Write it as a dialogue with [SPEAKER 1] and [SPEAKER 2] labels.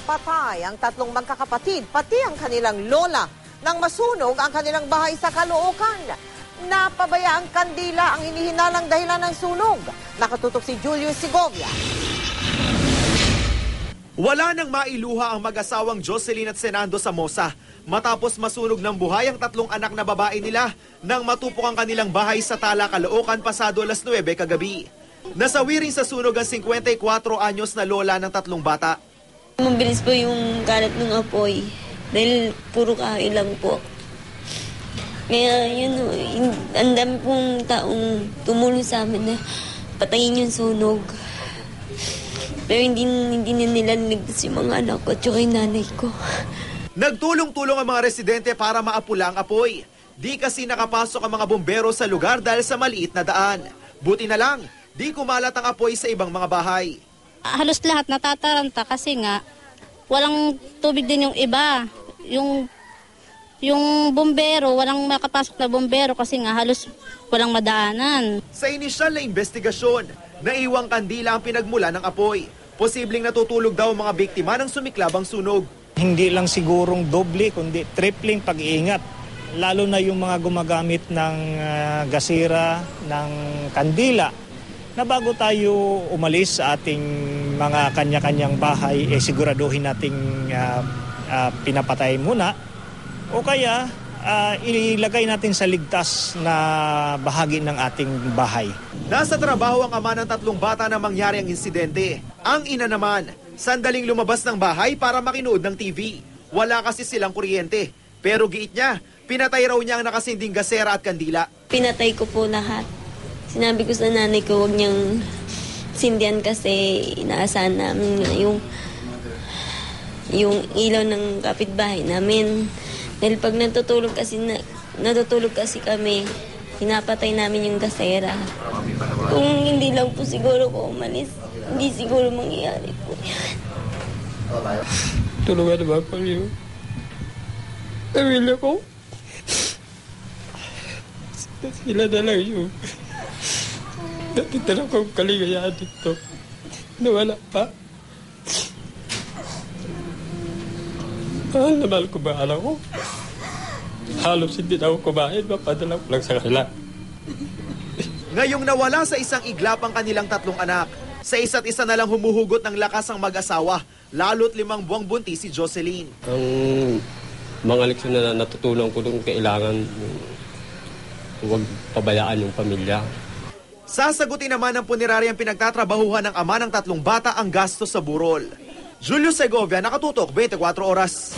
[SPEAKER 1] Napatay ang tatlong magkakapatid, pati ang kanilang lola, nang masunog ang kanilang bahay sa Caloocan. Napabaya ang kandila ang hinihinalang dahilan ng sunog. Nakatutok si Julius Segovia.
[SPEAKER 2] Wala nang mailuha ang mag-asawang Jocelyn at Senando Samosa matapos masunog ng buhay ang tatlong anak na babae nila nang matupok ang kanilang bahay sa Tala, Caloocan pasado alas 9 kagabi. Nasawi rin sa sunog ang 54 anyos na lola ng tatlong bata.
[SPEAKER 3] Mabilis po yung kalat ng apoy dahil puro kahoy lang po. Kaya yun, ang dami pong taong tumulong sa amin na patayin yung sunog. Pero hindi nila niligtas yung mga anak ko at yung nanay ko.
[SPEAKER 2] Nagtulong-tulong ang mga residente para maapula ang apoy. Di kasi nakapasok ang mga bumbero sa lugar dahil sa maliit na daan. Buti na lang, di kumalat ang apoy sa ibang mga bahay.
[SPEAKER 4] Halos lahat natataranta kasi nga walang tubig din yung iba. Yung bumbero, walang makapasok na bumbero kasi nga halos walang madaanan.
[SPEAKER 2] Sa inisyal na investigasyon, naiwang kandila ang pinagmula ng apoy. Posibleng natutulog daw ang mga biktima ng sumiklabang sunog.
[SPEAKER 5] Hindi lang sigurong doble kundi tripling pag-iingat. Lalo na yung mga gumagamit ng gasira, ng kandila, na bago tayo umalis sa ating mga kanya-kanyang bahay, siguraduhin nating pinapatay muna o kaya ilagay natin sa ligtas na bahagi ng ating bahay.
[SPEAKER 2] Nasa trabaho ang ama ng tatlong bata na mangyari ang insidente. Ang ina naman, sandaling lumabas ng bahay para makinood ng TV. Wala kasi silang kuryente. Pero giit niya, pinatay raw niya ang nakasinding gasera at kandila.
[SPEAKER 3] Pinatay ko po lahat. Sinabi ko sa nanay ko huwag niyang sindihan kasi inaasahan namin yung ilaw ng kapitbahay namin. Dahil pag natutulog kasi kami, pinapatay namin yung gasera. Kung hindi lang po siguro ko umalis, hindi siguro mangyayari po yan.
[SPEAKER 6] Tulungan naman po yung pamilya ko. Sila na lang yung natitala kong kaligayahan dito. Nawala pa. Mahal na mahal ko ba alam ko? Halos hindi na ako kumain, mapadala ko lang sa kanila.
[SPEAKER 2] Ngayong nawala sa isang iglap ang kanilang tatlong anak, sa isa't isa na lang humuhugot ng lakas ang mag-asawa, lalo't 5 buwang buntis si Jocelyn.
[SPEAKER 6] Ang mga leksyon na natutunan ko doon, kailangan huwag pabayaan yung pamilya.
[SPEAKER 2] Sasagutin naman ng puneraryang pinagtatrabahuhan ng ama ng tatlong bata ang gasto sa burol. Julius Segovia, Nakatutok, 24 Oras.